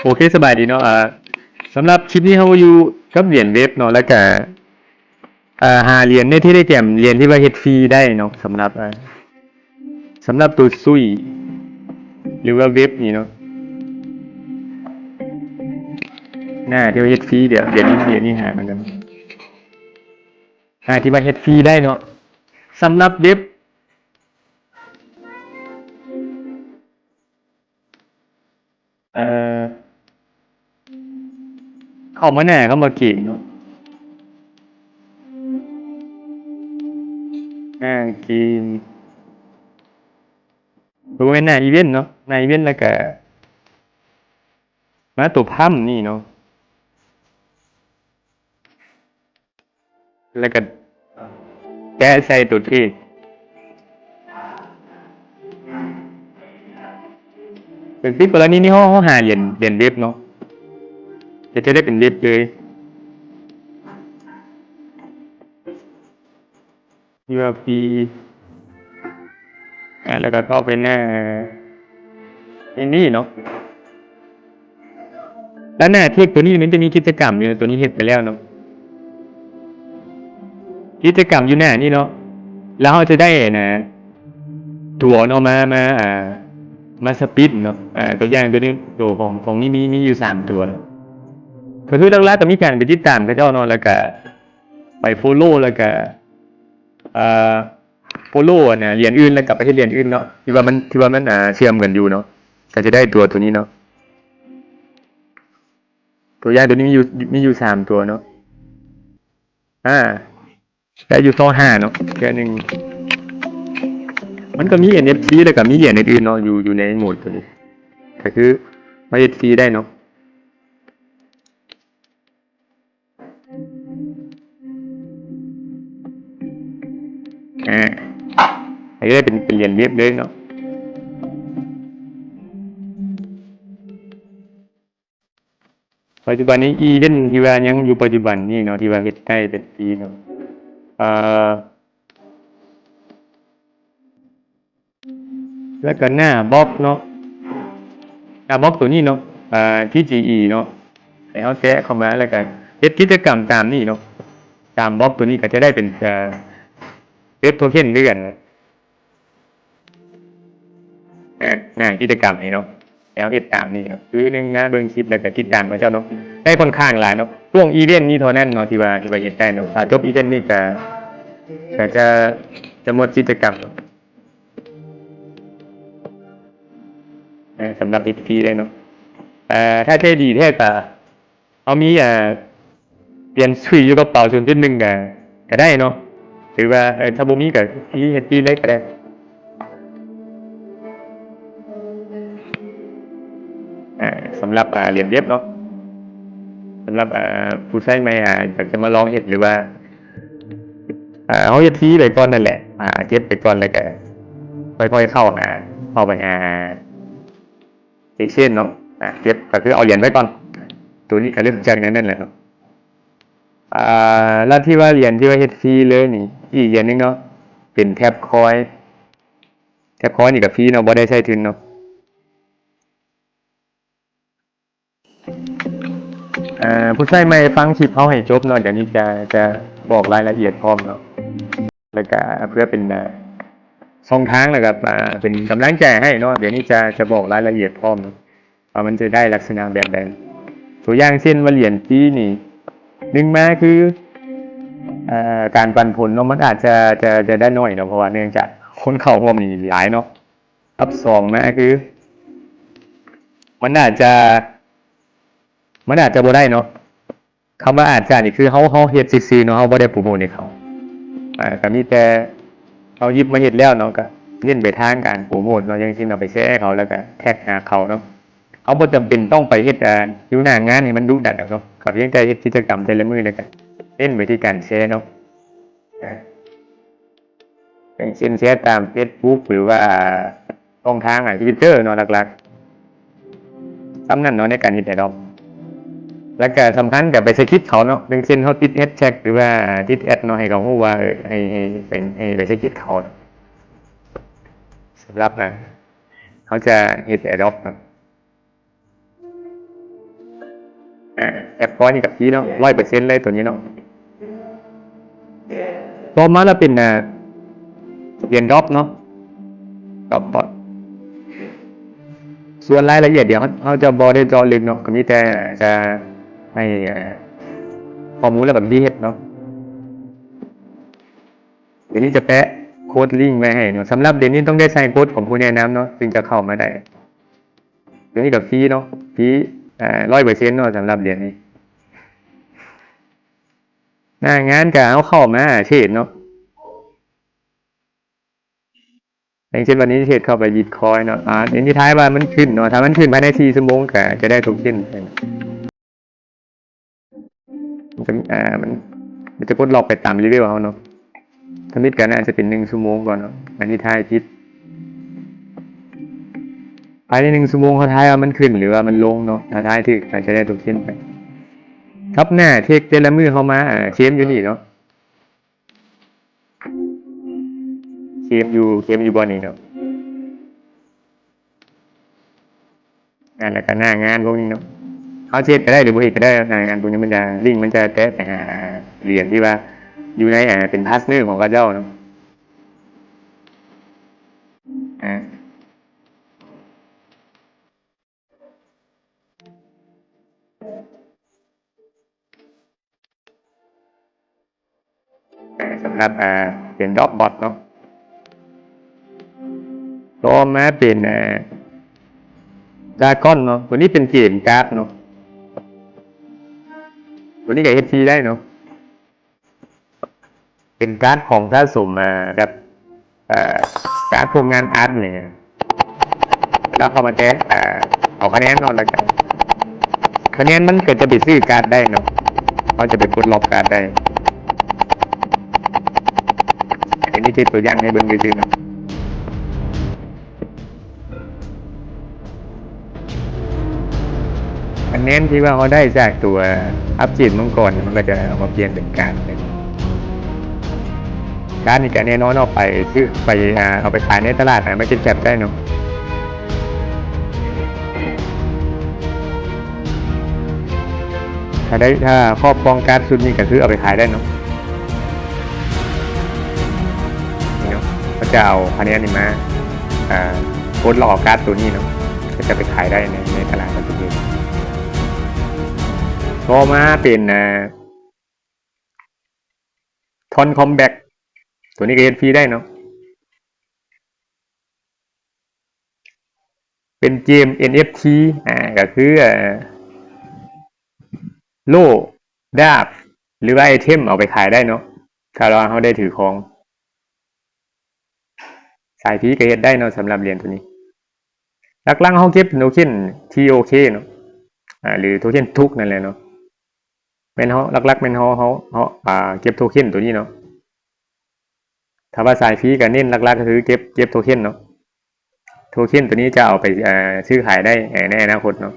โอเคสบายดีเนาะสำหรับคลิปนี้เราอยู่กับเหรียญเว็บเนาะแล้วก็หาเหรียญในที่ได้แจ่มเหรียญที่ว่าเฮ็ดฟรีได้เนาะสำหรับตัวซุยหรือว่าเว็บนี่เนาะหน้าที่ว่าเฮ็ดฟรีเดี๋ยวนี้หาเหมือนกันที่ว่าเฮ็ดฟรีได้เนาะสำหรับเว็บเอ่อเข้ามาหน้าเข้ามาเก่งเนาะหน้าเกมบริเวณหน้าอีเวนต์เนาะหน้าอีเวนต์แล้วก็มาตัวพัมนี่เนาะแล้วก็แกะใส่ตัวที่เป็นปิดกรณีนี้เขาหาเหรียญเว็บเนาะจะได้เป็นเว็บเลย URP แล้วก็เข้าไปหน้านี่เนาะแล้วหน้าเทคตัวนี้มันจะมีกิจกรรมอยู่ตัวนี้เห็นไปแล้วเนาะกิจกรรมอยู่หน้านี่เนาะแล้วเราจะได้นะตัวเนาะมาสปิดเนาะตัวอย่างตัวนี้ตัวของนี่มีอยู่3 ตัวก็คือหลักๆก็มีการไปติดตามเขาเจ้าเนาะแล้วก็ไปโฟโล่แล้วก็เอ่อโฟโล่เนี่ยเหรียญอื่นแล้วก็ไปที่เหรียญอื่นเนาะที่ว่ามันเชื่อมกันอยู่เนาะก็จะได้ตัวนี้เนาะตัวอย่างตัวนี้มีอยู่3 ตัวเนาะได้อยู่25เนาะแค่นึงมันก็มี NFT แล้วก็มีเหรียญอื่นๆเนาะอยู่ในโหมดตัวนี้ก็คือมา NFT ได้เนาะอันนี้ได้เป็นเหรียญเว็บเลยเนาะปัจจุบันนี้อีเวนต์ที่ว่ายังอยู่ปัจจุบันนี่เนาะที่ว่าเฮ็ดได้เป็นปีเนาะเอ่อแล้วก็หน้าบล็อกเนาะหน้าบล็อกตัวนี้เนาะTGE เนาะให้เขาแกะเข้ามาแล้วก็เฮ็ดกิจกรรมตามนี้เนาะตามบล็อกตัวนี้ก็จะได้เป็นเว็บโทเค็นด้วยกันกิจกรรมนี้เนาะแล้วติดตามนี่ครับคือหนึ่งนะเบิ่งคลิปแล้วก็ติดตามมาเจ้าเนาะได้ค่อนข้างหลายเนาะช่วงอีเวนต์นี้เท่านั้นเนาะที่ว่าเฮ็ดได้เนาะถ้าจบอีเวนต์นี้ก็จะหมดกิจกรรมเนาะสำหรับ XP ได้เนาะถ้าเท่ดีแท้ก็เอามีเปลี่ยนสุยอยู่กระเป๋า0.1ก็ได้เนาะหรือว่าถ้าบ่มีก็เฮ็ดได้ก็ได้สำหรับเหรียญเว็บเนาะสำหรับผู้ใช้ใหม่อยากจะมาลองเฮ็ดหรือว่าเขาเฮ็ดฟรีไปก่อนนั่นแหละเก็บไปก่อนแล้วก็ค่อยๆเข้าไปexchange เนาะเก็บก็คือเอาเหรียญไว้ก่อนตัวนี้ก็เรื่องจากนั้นนั่นแหละครับแล้วที่ว่าเหรียญที่ว่าเฮ็ดฟรีเลยนี่อีกเหรียญนึงเนาะเป็นแท็บคอยนี่ก็ฟรีเนาะบ่ได้ใช้ทุนเนาะผู้ใช้ใหม่ฟังคลิปเฮาให้จบเนาะเดี๋ยวนี้จะบอกรายละเอียดพร้อมเนาะแล้วก็เพื่อเป็นช่องทางแล้วก็เป็นกำลังใจให้เนาะเดี๋ยวนี้จะบอกรายละเอียดพร้อมว่ามันจะได้ลักษณะแบบใดตัวอย่างเช่นว่าเหรียญฟรีนี่1มาคือการปันผลเนาะมันอาจจะได้น้อยเนาะเพราะว่าเนื่องจากคนเข้าร่วมนี่หลายเนาะครับ2มาคือมันอาจจะบ่ได้เนาะคำว่าอาจจะนี่คือเฮาเฮ็ดซื่อๆเนาะเฮาบ่ได้โปรโมทให้เขาก็มีแต่เอาหยิบมาเฮ็ดแล้วเนาะก็เน้นไปทางการโปรโมทเนาะอย่างเช่นเอาไปแชร์ให้เขาแล้วก็แท็กหาเขาเนาะเขาบ่จำเป็นต้องไปเฮ็ดอยู่หน้างานให้มันดุดันเนาะก็เพียงแต่เฮ็ดกิจกรรมแต่ละมื้อแล้วก็เน้นไปที่การแชร์เนาะอย่างเช่นแชร์ตาม Facebook หรือว่าช่องทาง Twitter เนาะหลักๆสำคัญเนาะในการเฮ็ดให้ดอกแล้วก็สำคัญก็ไปสะกิดเขาเนาะอย่างเช่นเขาติดแฮชแท็กหรือว่าติดแอดเนาะให้เขาฮู้ว่าให้ไปสะกิดเขาสำหรับเขาจะเฮ็ดแอดดอกครับ แอปพอยนี่กับพี่เนาะ100%เลยตัวนี้เนาะต่อมาแล้วเป็นเรียนดรอปเนาะดรอปบอทส่วนรายละเอียดเดี๋ยวเขาจะบอได้เจอลึกเนาะก็มีแต่จะให้ข้อมูลแล้วแบบดีเฮ็ดเนาะเดี๋ยวนี้จะแปะโค้ดลิงก์ไว้ให้เนาะสำหรับเดี๋ยวนี้ต้องได้ใช้โค้ดของผู้แนะนำเนาะจึงจะเข้ามาได้เดี๋ยวนี้กับฟรีเนาะฟรี100%เนาะสำหรับเดี๋ยวนี้หน้างานก็เอาเข้ามาเทรดเนาะอย่างเช่นวันนี้เทรดเข้าไปบิตคอยน์เนาะเดี๋ยวนี้ท้ายว่ามันขึ้นเนาะถ้ามันขึ้นภายใน4 ชั่วโมงก็จะได้ทุกชิ้นมันจะมันจะกดล็อกไปตามรีวิวเขาเนาะถ้ามิดกันอาจจะเป็น1 ชั่วโมงก่อนเนาะอันนี้ท้ายพิดภายใน1 ชั่วโมงเขาท้ายว่ามันขึ้นหรือว่ามันลงเนาะถ้าท้ายถึกอาจจะได้ทุกชิ้นไปครับหน้าเทคเตละมือเข้ามาเคมอยู่นี่เนาะเคมอยู่บนนี้เนาะแล้วก็หน้างานพวกนี้เนาะเขาเทรดก็ได้หรือบ่เฮ็ดก็ได้หน้างานพวกนี้มันจะลิงก์มันจะแตะไปหาเหรียญที่ว่าอยู่ในเป็นพาร์ทเนอร์ของเขาเจ้าเนาะสำหรับเป็นดรอปบอทเนาะต่อมาเป็นดราก้อนเนาะตัวนี้เป็นเกมการ์ดเนาะตัวนี้กับ HP ได้เนาะเป็นการ์ดของสะสมแบบการ์ดพวกงานอาร์ตเนี่ยแล้วเข้ามาแทนเอาคะแนนนอนแล้วกันคะแนนมันเกิดจะไปซื้อการ์ดได้เนาะเขาจะไปกดล็อกการ์ดได้อันนี้คือตัวอย่างให้เบิ่งซื่อๆเนาะคะแนนที่ว่าเขาได้จากตัวอัพจีนมังกรมันก็จะเอามาเปลี่ยนเป็นการ์ดการนี่ก็แน่นอนเอาไปซื้อไปเอาไปขายในตลาดไม่เป็นแคปได้เนาะถ้าครอบครองการ์ดชุดนี้ก็คือเอาไปขายได้เนาะนี่เนาะก็จะเอาคะแนนนี่มาโค้ดหลอกการ์ดตัวนี้เนาะก็จะไปขายได้ในตลาดปัจจุบันต่อมาเป็นทอนคอมแบ็กตัวนี้ก็เอ็นฟรีได้เนาะเป็นเกม NFT ก็คือโล่ดาบหรือว่าไอเทมเอาไปขายได้เนาะถ้าเราได้ถือของสายพีก็เฮ็ดได้เนาะสำหรับเหรียญตัวนี้หลักๆเขาเก็บโทเค็น TOK เนาะหรือโทเค็นทุกนั่นแหละเนาะเป็นเขาหลักๆเป็นเขาเก็บโทเค็นตัวนี้เนาะถ้าว่าสายพีก็เน้นหลักๆก็คือเก็บโทเค็นเนาะโทเค็นตัวนี้จะเอาไปซื้อขายได้ในอนาคตเนาะ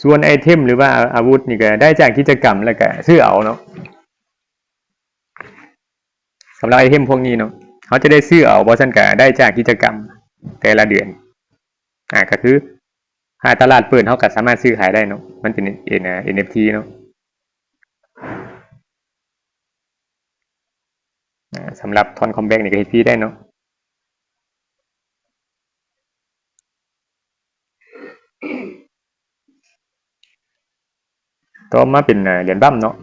ส่วนไอเทมหรือว่าอาวุธนี่ก็ได้จากกิจกรรมแล้วก็ซื้อเอาเนาะสำหรับไอเทมพวกนี้เนาะเขาจะได้ซื้อเอาเพราะฉะนั้นก็ได้จากกิจกรรมแต่ละเดือนก็คือหาตลาดเปิดเขาก็สามารถซื้อขายได้เนาะมันเป็น NFT เนาะสำหรับทอนคอมแบ็กนี่ก็ HP ได้เนาะต่อมาเป็นเหรียญบัมเนาะ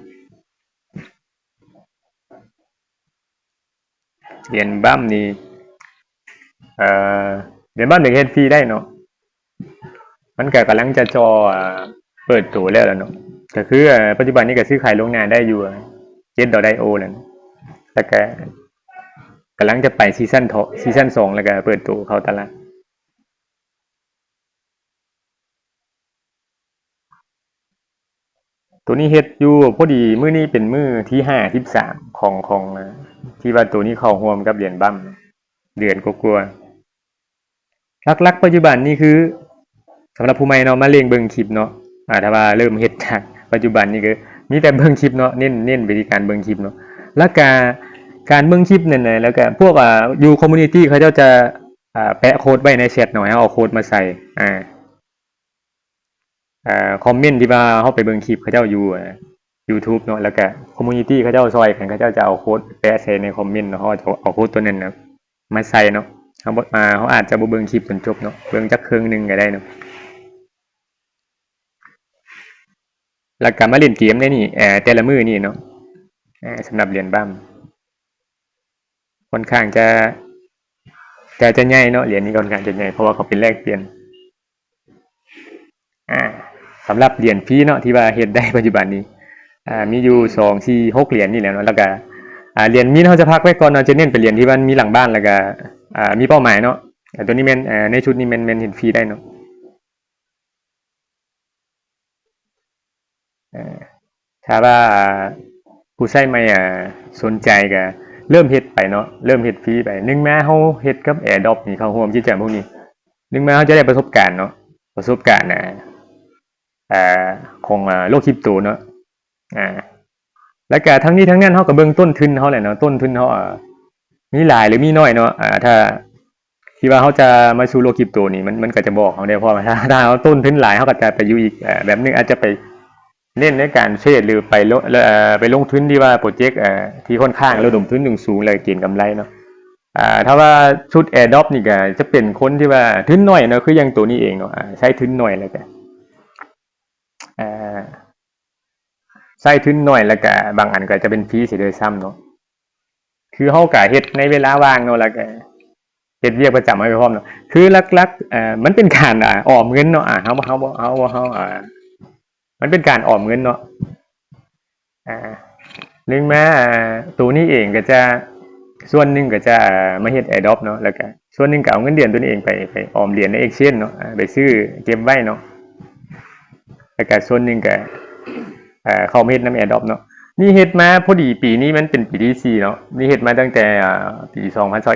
เหรียญบัมนี่เหรียญบัม1 HP ได้เนาะมันก็กำลังจะเปิดตัวแล้วเนาะก็คือปัจจุบันนี้ก็ซื้อขายลงหน้าได้อยู่7.io นั่นแล้วก็กำลังจะไปซีซั่น2แล้วก็เปิดตัวเข้าตลาดตัวนี้เฮ็ดอยู่พอดีมื้อนี้เป็นมื้อที่53ของที่ว่าตัวนี้เข้าร่วมกับเหรียญบัมเดือนกว่าๆหลักๆปัจจุบันนี้คือสำหรับผู้ใหม่เนาะมาเล่งเบิ่งคลิปเนาะถ้าว่าเริ่มเฮ็ดจากปัจจุบันนี้ก็มีแต่เบิ่งคลิปเนาะเน้นวิธีการเบิ่งคลิปเนาะแล้วการเบิ่งคลิปนั่นน่ะแล้วก็พวกอยู่คอมมูนิตี้เขาเจ้าจะแปะโค้ดไว้ในแชทหน่อยเอาโค้ดมาใส่ คอมเมนต์ที่ว่าเฮาไปเบิ่งคลิปเขาเจ้าอยู่YouTube เนาะแล้วก็คอมมูนิตีเขาเจ้าซอยกันเขาเจ้าจะเอาโค้ดแปะใส่ในคอมเมนต์เนาะเฮาจะเอาโค้ดตัวนั้นน่ะมาใส่เนาะเฮาบ่เฮาอาจจะบ่เบิ่งคลิปจนจบเนาะเบิ่งจักครึ่งหนึงก็ได้เนาะแล้วก็มาเล่นเกมได้นี่แต่ละมื้อนี่เนาะสำหรับเหรียญบั้มค่อนข้างจะใหญ่เนาะเหรียญนี้ค่อนข้างจะใหญ่เพราะว่าเขาเป็นแลกเปลี่ยนอ่าสำหรับเหรียญฟรีเนาะที่ว่าเฮ็ดได้ปัจจุบันนี้มีอยู่2 4 6เหรียญนี่แหละเนาะแล้วก็เหรียญมีเฮาจะพักไว้ก่อนเนาะจะเน้นเป็นเหรียญที่มันมีหลังบ้านแล้วก็มีเป้าหมายเนาะตัวนี้แม่นในชุดนี้แม่นเห็นฟรีได้เนาะถ้าว่าผู้ใช้ใหม่สนใจก็เริ่มเฮ็ดไปเนาะเริ่มเฮ็ดฟรีไปนึงแม้เฮาเฮ็ดกับ AirDrop นี่เข้าร่วมกิจกรรมพวกนี้นึงแม้เฮาจะได้ประสบการณ์เนาะประสบการณ์ของโลกคริปโตเนาะอ่าแล้วก็ทั้งนี้ทั้งนั้นเฮาก็เบิ่งต้นทุนเฮาแหละเนาะต้นทุนเฮามีหลายหรือมีน้อยเนาะถ้าที่ว่าเฮาจะมาสู่โลกคริปโตนี่มันก็จะบอกเฮาได้เพราะว่าถ้าเฮาต้นทุนหลายเฮาก็จะไปอยู่อีกแบบนึงอาจจะไปเน้นในการเทรดหรือไปลงทุนที่ว่าโปรเจกต์ที่ค่อนข้างระดมทุนสูงเลยเก็งกำไรเนาะถ้าว่าชุด AirDrop นี่ก็จะเป็นคนที่ว่าทุนน้อยเนาะคืออย่างตัวนี้เองเนาะใช้ทุนน้อยแล้วก็ใช้ทุนน้อยแล้วก็บางอันก็จะเป็นฟรีสิโดยซ้ำเนาะคือเฮาก็เฮ็ดในเวลาว่างเนาะแล้วก็เฮ็ดเวียกประจำไว้พร้อมเนาะคือหลักๆมันเป็นการออมเงินเนาะเฮามันเป็นการออมเงินเนาะนึงมาตัวนี้เองก็จะส่วนหนึ่งก็จะมาเฮ็ด AirDrop เนาะแล้วก็ส่วนหนึ่งก็เอาเงินเดือนตัวนี้เองไปออมเหรียญใน Exchange เนาะไปซื้อเก็บไว้เนาะแล้วก็ส่วนหนึ่งก็เข้ามาเฮ็ดนำ AirDrop เนาะนี่เฮ็ดมาพอดีปีนี้มันเป็นปีที่4เนาะนี่เฮ็ดมาตั้งแต่ปี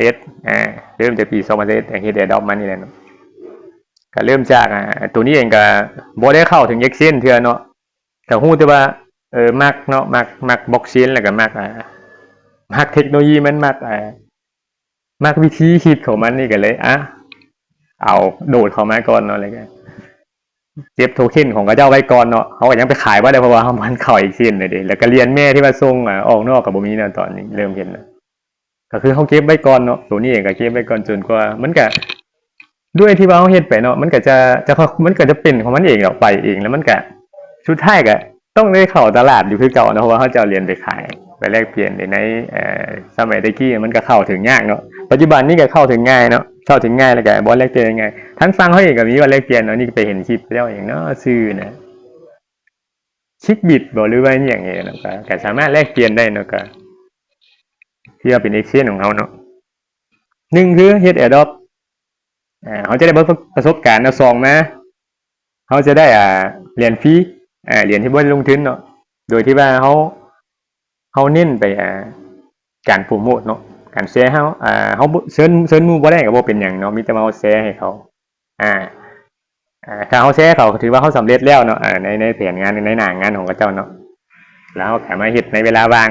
2021เริ่มจากปี2021แต่เฮ็ด AirDrop มานี่แหละเนาะก็เริ่มจากตัวนี้เองก็บ่ได้เข้าถึง Exchange เทื่อเนาะก็ฮู้แต่ว่ามักเนาะมักบล็อกเชนแล้วก็มักเทคโนโลยีมันมักวิธีคิดของมันนี่ก็เลยเอาโดดเข้ามาก่อนเนาะอะไรกันเก็บโทเค็นของกระเจ้าไว้ก่อนเนาะเขาก็ยังไปขายบ่ได้เพราะว่ามันเข้าอีกเส้นเลยดิแล้วก็เรียนแม่ที่ว่าส่งออกนอกก็บ่มีเนาะตอนนี้เริ่มเห็นแล้วก็คือเขาเก็บไว้ก่อนเนาะตัวนี้เองก็เก็บไว้ก่อนจนกว่ามันก็ด้วยที่ว่าเขาเฮ็ดไปเนาะมันก็จะเป็นของมันเองออกไปเองแล้วมันก็สุดท้ายก็ต้องได้เข้าตลาดอยู่คือเก่านะเพราะว่าเขาจะเอาเหรียญไปขายไปแลกเปลี่ยนในสมัยตะกี้มันก็เข้าถึงยากเนาะปัจจุบันนี่ก็เข้าถึงง่ายเนาะเข้าถึงง่ายแล้วก็บ่แลกเปลี่ยนง่ายทั้งฟังเขาเองก็มีว่าแลกเปลี่ยนเนาะนี่ไปเห็นคลิปแล้วอย่างเนาะชื่อนะชิกบิตบ่หรือว่าอหยังนี่เนาะก็สามารถแลกเปลี่ยนได้เนาะก็ที่ว่าเป็น exchange ของเขาเนาะหนึ่งคือเฮ็ด AirDrop เขาจะได้ประสบการณ์เนาะ2มาเขาจะได้เหรียญฟรีเหรียญที่บ่ได้ลงทุนเนาะโดยที่ว่าเขาเน้นไปการโปรโมทเนาะการแชร์เขาเชิญหมู่บ่ได้ก็บ่เป็นหยังเนาะมีแต่ว่าเราแชร์ให้เขาถ้าเขาแชร์เขาถือว่าเขาสำเร็จแล้วเนาะในแผนงานในหน้างานของเขาเจ้าเนาะแล้วเขาก็มาเฮ็ดในเวลาว่าง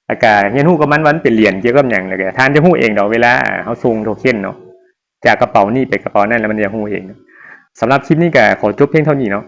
แล้วก็เรียนรู้กับมันเป็นเหรียญเกี่ยวกับหยังแล้วก็ท่านจะรู้เองดอกเวลาเขาส่งโทเค็นเนาะจากกระเป๋านี้ไปกระเป๋านั้นแล้วมันจะรู้เองสำหรับคลิปนี้ก็ขอจบเพียงเท่านี้เนาะ